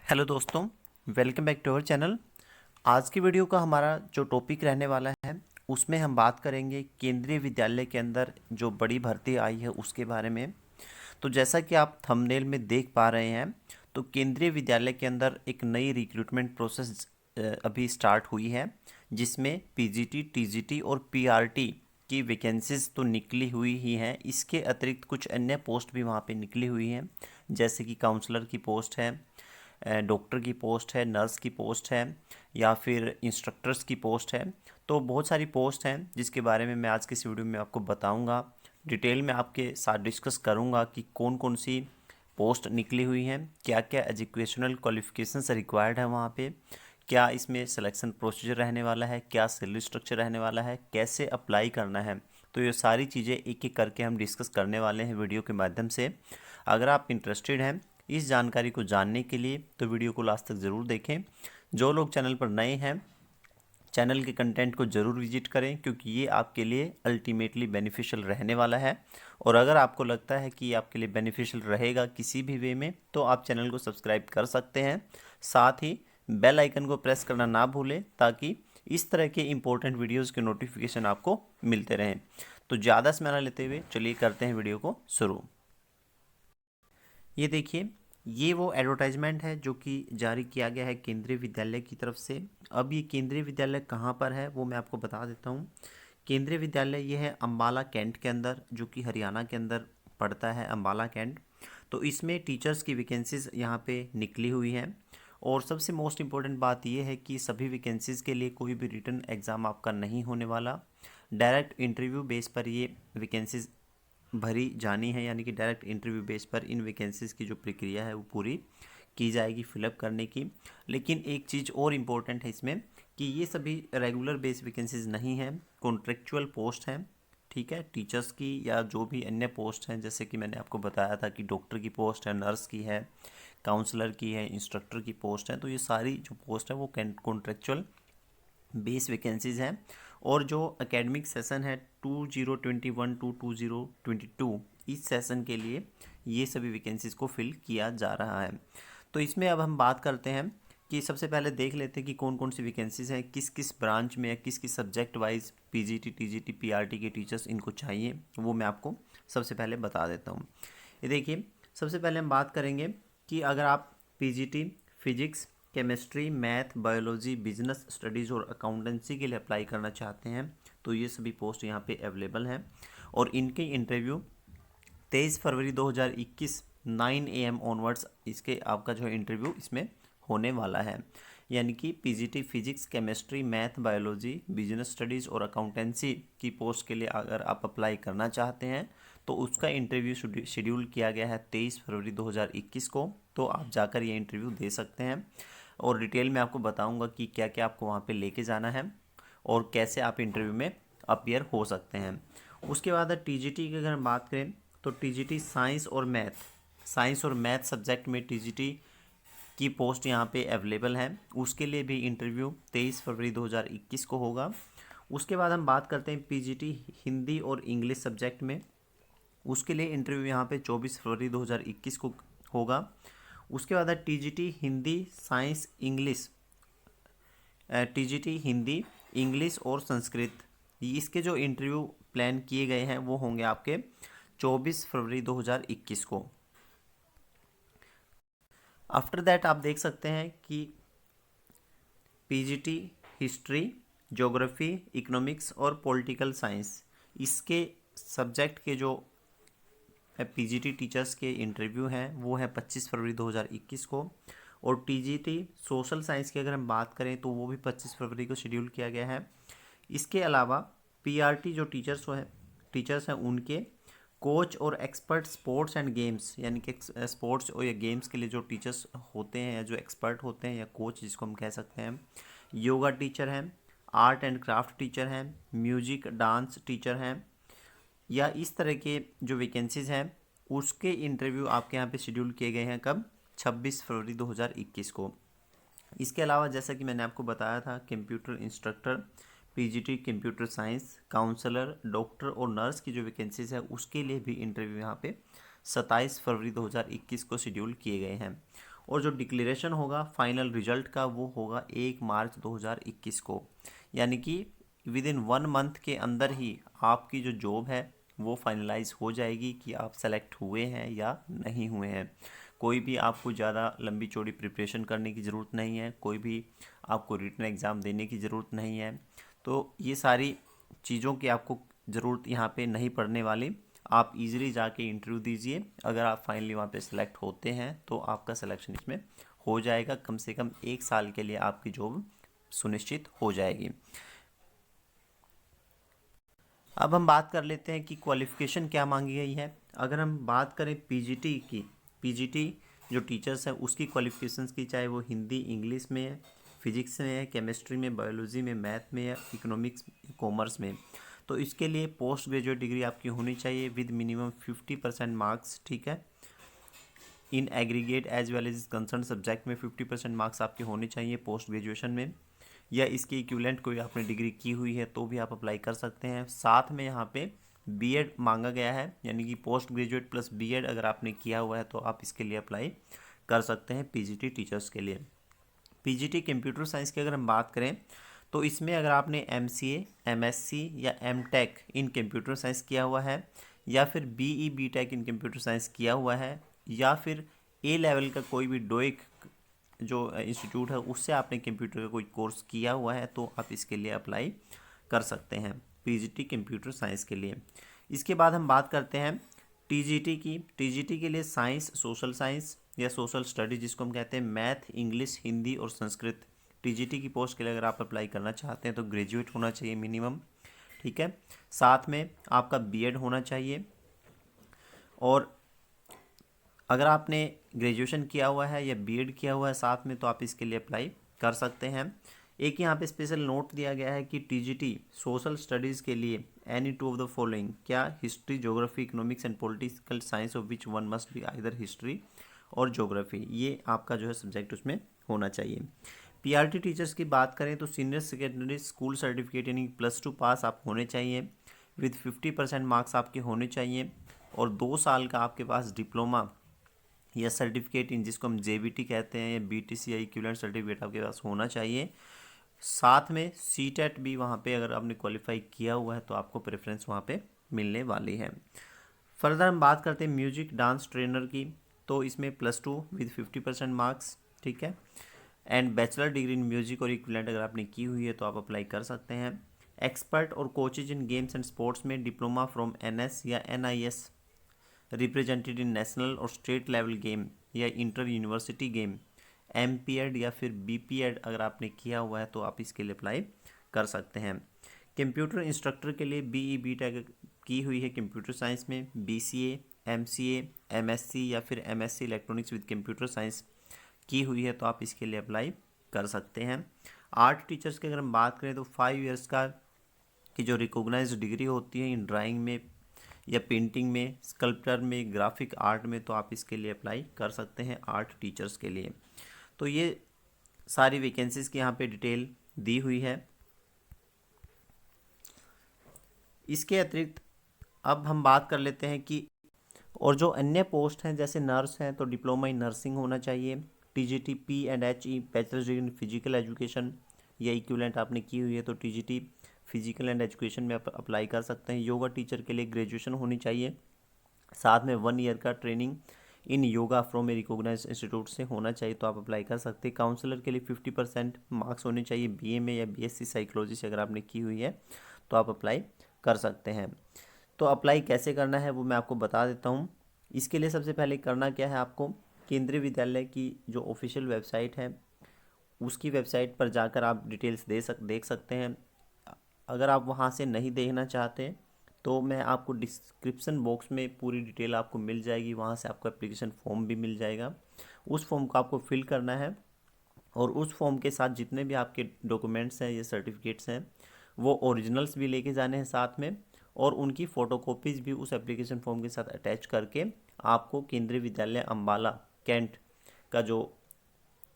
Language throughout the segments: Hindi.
हेलो दोस्तों, welcome back to our channel. आज की वीडियो का हमारा जो टॉपिक रहने वाला है उसमें हम बात करेंगे केंद्रीय विद्यालय के अंदर जो बड़ी भर्ती आई है उसके बारे में। तो जैसा कि आप थंबनेल में देख पा रहे हैं, तो केंद्रीय विद्यालय के अंदर एक नई रिक्रूटमेंट प्रोसेस अभी स्टार्ट हुई है, जिसमें पीजीटी, टीजीटी और पीआरटी की वैकेंसीज तो निकली हुई ही हैं। इसके अतिरिक्त कुछ अन्य पोस्ट भी वहाँ पे निकली हुई हैं, जैसे कि काउंसलर की पोस्ट है, डॉक्टर की पोस्ट है, नर्स की पोस्ट है, या फिर इंस्ट्रक्टर्स की पोस्ट है। तो बहुत सारी पोस्ट हैं जिसके बारे में मैं आज के इस वीडियो में आपको बताऊंगा। डिटेल में आपके साथ डिस्कस करूंगा कि कौन कौन सी पोस्ट निकली हुई हैं, क्या क्या एजुकेशनल क्वालिफिकेशंस रिक्वायर्ड है वहाँ पे, क्या इसमें सिलेक्शन प्रोसीजर रहने वाला है, क्या सैलरी स्ट्रक्चर रहने वाला है, कैसे अप्लाई करना है। तो ये सारी चीज़ें एक एक करके हम डिस्कस करने वाले हैं वीडियो के माध्यम से। अगर आप इंटरेस्टेड हैं इस जानकारी को जानने के लिए तो वीडियो को लास्ट तक ज़रूर देखें। जो लोग चैनल पर नए हैं, चैनल के कंटेंट को ज़रूर विजिट करें, क्योंकि ये आपके लिए अल्टीमेटली बेनिफिशियल रहने वाला है। और अगर आपको लगता है कि ये आपके लिए बेनिफिशियल रहेगा किसी भी वे में, तो आप चैनल को सब्सक्राइब कर सकते हैं। साथ ही बेल आइकन को प्रेस करना ना भूलें, ताकि इस तरह के इंपॉर्टेंट वीडियोज़ के नोटिफिकेशन आपको मिलते रहें। तो ज़्यादा समय ना लेते हुए चलिए करते हैं वीडियो को शुरू। ये देखिए, ये वो एडवर्टाइजमेंट है जो कि जारी किया गया है केंद्रीय विद्यालय की तरफ से। अब ये केंद्रीय विद्यालय कहाँ पर है वो मैं आपको बता देता हूँ। केंद्रीय विद्यालय ये है अम्बाला कैंट के अंदर, जो कि हरियाणा के अंदर पड़ता है, अम्बाला कैंट। तो इसमें टीचर्स की वैकेंसीज यहाँ पे निकली हुई हैं। और सबसे मोस्ट इम्पोर्टेंट बात यह है कि सभी वैकेंसीज़ के लिए कोई भी रिटन एग्ज़ाम आपका नहीं होने वाला। डायरेक्ट इंटरव्यू बेस पर ये वैकेंसीज भरी जानी है, यानी कि डायरेक्ट इंटरव्यू बेस पर इन वैकेंसीज़ की जो प्रक्रिया है वो पूरी की जाएगी फिलअप करने की। लेकिन एक चीज़ और इम्पोर्टेंट है इसमें कि ये सभी रेगुलर बेस वैकेंसीज़ नहीं हैं, कॉन्ट्रेक्चुअल पोस्ट हैं। ठीक है, टीचर्स की या जो भी अन्य पोस्ट हैं, जैसे कि मैंने आपको बताया था कि डॉक्टर की पोस्ट है, नर्स की है, काउंसलर की है, इंस्ट्रक्टर की पोस्ट है। तो ये सारी जो पोस्ट है वो कॉन्ट्रेक्चुअल बेस वैकेंसीज़ हैं। और जो एकेडमिक सेशन है 2021 टू 2022, इस सेशन के लिए ये सभी वैकेंसीज़ को फिल किया जा रहा है। तो इसमें अब हम बात करते हैं कि सबसे पहले देख लेते हैं कि कौन कौन सी वैकेंसीज़ हैं, किस किस ब्रांच में या किस किस subject wise PGT, TGT, PRT के टीचर्स इनको चाहिए, वो मैं आपको सबसे पहले बता देता हूँ। ये देखिए, सबसे पहले हम बात करेंगे कि अगर आप PGT physics, chemistry, math, biology, business studies और अकाउंटेंसी के लिए अप्लाई करना चाहते हैं, तो ये सभी पोस्ट यहाँ पे अवेलेबल हैं। और इनके इंटरव्यू 23 फरवरी 2021 9 AM ऑनवर्ड्स इसके आपका जो इंटरव्यू इसमें होने वाला है। यानी कि PGT physics, chemistry, math, biology, business studies और अकाउंटेंसी की पोस्ट के लिए अगर आप अप्लाई करना चाहते हैं, तो उसका इंटरव्यू शेड्यूल किया गया है 23 फरवरी 2021 को। तो आप जाकर ये इंटरव्यू दे सकते हैं। और डिटेल में आपको बताऊंगा कि क्या क्या आपको वहाँ पे लेके जाना है और कैसे आप इंटरव्यू में अपीयर हो सकते हैं। उसके बाद टीजीटी की अगर हम बात करें, तो टीजीटी साइंस और मैथ सब्जेक्ट में टीजीटी की पोस्ट यहाँ पे अवेलेबल है। उसके लिए भी इंटरव्यू 23 फरवरी 2021 को होगा। उसके बाद हम बात करते हैं पीजीटी हिंदी और इंग्लिश सब्जेक्ट में। उसके लिए इंटरव्यू यहाँ पे 24 फरवरी 2021 को होगा। उसके बाद है TGT Hindi science English, TGT Hindi, English और संस्कृत। इसके जो इंटरव्यू प्लान किए गए हैं वो होंगे आपके 24 फरवरी 2021 को। आफ्टर दैट आप देख सकते हैं कि पीजीटी हिस्ट्री, ज्योग्राफी, इकोनॉमिक्स और पॉलिटिकल साइंस, इसके सब्जेक्ट के जो पीजीटी टीचर्स के इंटरव्यू हैं वो है 25 फरवरी 2021 को। और टीजीटी सोशल साइंस की अगर हम बात करें तो वो भी 25 फरवरी को शेड्यूल किया गया है। इसके अलावा पीआरटी जो टीचर्स हैं उनके कोच और एक्सपर्ट स्पोर्ट्स एंड गेम्स, यानी कि स्पोर्ट्स और या गेम्स के लिए जो टीचर्स होते हैं या जो एक्सपर्ट होते हैं या कोच जिसको हम कह सकते हैं, योगा टीचर हैं, आर्ट एंड क्राफ्ट टीचर हैं, म्यूजिक डांस टीचर हैं, या इस तरह के जो वैकेंसीज़ हैं उसके इंटरव्यू आपके यहाँ पे शेड्यूल किए गए हैं कब, 26 फरवरी 2021 को। इसके अलावा जैसा कि मैंने आपको बताया था, computer instructor, PGT computer science, counsellor, doctor और नर्स की जो वैकेंसीज है उसके लिए भी इंटरव्यू यहाँ पे 27 फरवरी 2021 को शेड्यूल किए गए हैं। और जो डिक्लेरेशन होगा फाइनल रिजल्ट का वो होगा 1 मार्च 2021 को। यानी कि विद इन 1 मंथ के अंदर ही आपकी जो जॉब है वो फाइनलाइज हो जाएगी कि आप सेलेक्ट हुए हैं या नहीं हुए हैं। कोई भी आपको ज़्यादा लंबी चौड़ी प्रिपरेशन करने की ज़रूरत नहीं है, कोई भी आपको रिटन एग्ज़ाम देने की ज़रूरत नहीं है। तो ये सारी चीज़ों की आपको ज़रूरत यहाँ पे नहीं पड़ने वाली। आप इजीली जाके इंटरव्यू दीजिए, अगर आप फाइनली वहाँ पे सेलेक्ट होते हैं तो आपका सिलेक्शन इसमें हो जाएगा। कम से कम 1 साल के लिए आपकी जॉब सुनिश्चित हो जाएगी। अब हम बात कर लेते हैं कि क्वालिफ़िकेशन क्या मांगी गई है। अगर हम बात करें पीजीटी की, पीजीटी जो टीचर्स हैं उसकी क्वालिफ़िकेशंस की, चाहे वो हिंदी इंग्लिश में है, फिजिक्स में है, केमिस्ट्री में, बायोलॉजी में, मैथ में या इकोनॉमिक्स कॉमर्स में, तो इसके लिए पोस्ट ग्रेजुएट डिग्री आपकी होनी चाहिए विद मिनिमम 50% मार्क्स। ठीक है, in aggregate as well as concern subject में 50% मार्क्स आपके होने चाहिए पोस्ट ग्रेजुएशन में, या इसके इक्विवेलेंट कोई आपने डिग्री की हुई है तो भी आप अप्लाई कर सकते हैं। साथ में यहाँ पे बीएड मांगा गया है, यानी कि पोस्ट ग्रेजुएट प्लस बीएड अगर आपने किया हुआ है तो आप इसके लिए अप्लाई कर सकते हैं पीजीटी टीचर्स के लिए। पीजीटी कंप्यूटर साइंस की अगर हम बात करें तो इसमें अगर आपने एमसीए, एमएससी या एमटेक इन कंप्यूटर साइंस किया हुआ है, या फिर BE BTech in computer science किया हुआ है, या फिर ए लेवल का कोई भी डोइक जो इंस्टीट्यूट है उससे आपने कंप्यूटर का कोई कोर्स किया हुआ है तो आप इसके लिए अप्लाई कर सकते हैं पीजीटी कंप्यूटर साइंस के लिए। इसके बाद हम बात करते हैं टीजीटी की। टीजीटी के लिए साइंस, सोशल साइंस या सोशल स्टडीज जिसको हम कहते हैं, मैथ, इंग्लिश, हिंदी और संस्कृत, टीजीटी की पोस्ट के लिए अगर आप अप्लाई करना चाहते हैं तो ग्रेजुएट होना चाहिए मिनिमम। ठीक है, साथ में आपका बीएड होना चाहिए, और अगर आपने ग्रेजुएशन किया हुआ है या बीएड किया हुआ है साथ में तो आप इसके लिए अप्लाई कर सकते हैं। एक यहाँ पे स्पेशल नोट दिया गया है कि टीजीटी सोशल स्टडीज़ के लिए any two of the following, क्या history, geography, economics and political science of which one must be either history और ज्योग्राफी, ये आपका जो है सब्जेक्ट उसमें होना चाहिए। पीआरटी टीचर्स की बात करें तो सीनियर सेकेंडरी स्कूल सर्टिफिकेट यानी +2 पास आप होने चाहिए, विद 50% मार्क्स आपके होने चाहिए, और 2 साल का आपके पास डिप्लोमा या सर्टिफिकेट इन जिसको हम जेबीटी कहते हैं या बीटीसी या इक्विवेलेंट सर्टिफिकेट आपके पास होना चाहिए। साथ में सीटेट भी वहाँ पे अगर आपने क्वालिफाई किया हुआ है तो आपको प्रेफरेंस वहाँ पे मिलने वाली है। फर्दर हम बात करते हैं म्यूजिक डांस ट्रेनर की, तो इसमें +2 विद 50% मार्क्स। ठीक है, and bachelor degree in music और इक्विवेलेंट अगर आपने की हुई है तो आप अप्लाई कर सकते हैं। एक्सपर्ट और coaches in games and sports में डिप्लोमा फ्रॉम एनएस या एनआईएस रिप्रेजेंटेड इन नेशनल और स्टेट लेवल गेम या इंटर यूनिवर्सिटी गेम, एमपीएड या फिर बीपीएड अगर आपने किया हुआ है तो आप इसके लिए अप्लाई कर सकते हैं। कंप्यूटर इंस्ट्रक्टर के लिए बीई बीटेक की हुई है कंप्यूटर साइंस में, बीसीए, एमसीए, एमएससी या फिर MSc electronics with computer science की हुई है तो आप इसके लिए अप्लाई कर सकते हैं। आर्ट टीचर्स की अगर हम बात करें तो 5 इयर्स का की जो रिकॉग्नाइज्ड डिग्री होती है इन ड्राइंग में या पेंटिंग में, स्कल्पचर में, ग्राफिक आर्ट में, तो आप इसके लिए अप्लाई कर सकते हैं आर्ट टीचर्स के लिए। तो ये सारी वैकेंसीज़ की यहाँ पे डिटेल दी हुई है। इसके अतिरिक्त अब हम बात कर लेते हैं कि और जो अन्य पोस्ट हैं जैसे नर्स हैं तो डिप्लोमा इन नर्सिंग होना चाहिए, टीजीटी पी&HE bachelor degree in physical education या इक्विवेलेंट आपने की हुई है तो टीजीटी फिजिकल एंड एजुकेशन में आप अप्लाई कर सकते हैं। योगा टीचर के लिए ग्रेजुएशन होनी चाहिए, साथ में 1 ईयर का training in yoga from a recognised institute से होना चाहिए तो आप अप्लाई कर सकते हैं। काउंसलर के लिए 50% मार्क्स होने चाहिए बीए में या बीएससी साइकोलॉजी से अगर आपने की हुई है तो आप अप्लाई कर सकते हैं। तो अप्लाई कैसे करना है वो मैं आपको बता देता हूँ। इसके लिए सबसे पहले करना क्या है, आपको केंद्रीय विद्यालय की जो ऑफिशियल वेबसाइट है उसकी वेबसाइट पर जाकर आप डिटेल्स देख सकते हैं। अगर आप वहाँ से नहीं देखना चाहते तो मैं आपको डिस्क्रिप्शन बॉक्स में पूरी डिटेल आपको मिल जाएगी, वहाँ से आपको एप्लीकेशन फॉर्म भी मिल जाएगा। उस फॉर्म को आपको फिल करना है और उस फॉर्म के साथ जितने भी आपके डॉक्यूमेंट्स हैं या सर्टिफिकेट्स हैं वो ओरिजिनल्स भी लेके जाने हैं साथ में, और उनकी फ़ोटोकॉपीज़ भी उस एप्लीकेशन फॉर्म के साथ अटैच करके आपको केंद्रीय विद्यालय अम्बाला कैंट का जो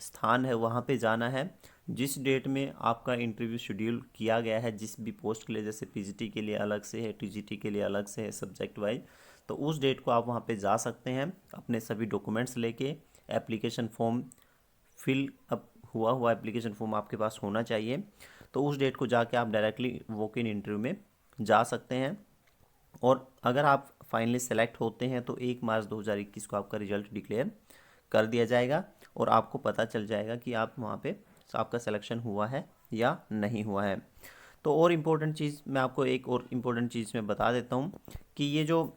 स्थान है वहाँ पे जाना है। जिस डेट में आपका इंटरव्यू शेड्यूल किया गया है जिस भी पोस्ट के लिए, जैसे पीजीटी के लिए अलग से है, टीजीटी के लिए अलग से है सब्जेक्ट वाइज, तो उस डेट को आप वहाँ पे जा सकते हैं अपने सभी डॉक्यूमेंट्स लेके, एप्लीकेशन फॉर्म फिल अप हुआ एप्लीकेशन फॉर्म आपके पास होना चाहिए। तो उस डेट को जाके आप डायरेक्टली वॉक इन इंटरव्यू में जा सकते हैं। और अगर आप फाइनली सेलेक्ट होते हैं तो 1 मार्च 2021 को आपका रिजल्ट डिक्लेयर कर दिया जाएगा और आपको पता चल जाएगा कि आप वहाँ पे आपका सिलेक्शन हुआ है या नहीं हुआ है। तो और इम्पोर्टेंट चीज़ मैं आपको एक और इम्पोर्टेंट चीज़ मैं बता देता हूँ कि ये जो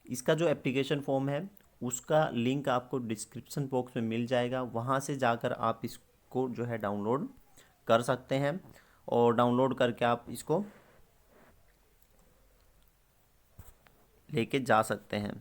इसका जो एप्लीकेशन फॉर्म है उसका लिंक आपको डिस्क्रिप्शन बॉक्स में मिल जाएगा, वहाँ से जाकर आप इसको जो है डाउनलोड कर सकते हैं और डाउनलोड करके आप इसको लेके जा सकते हैं।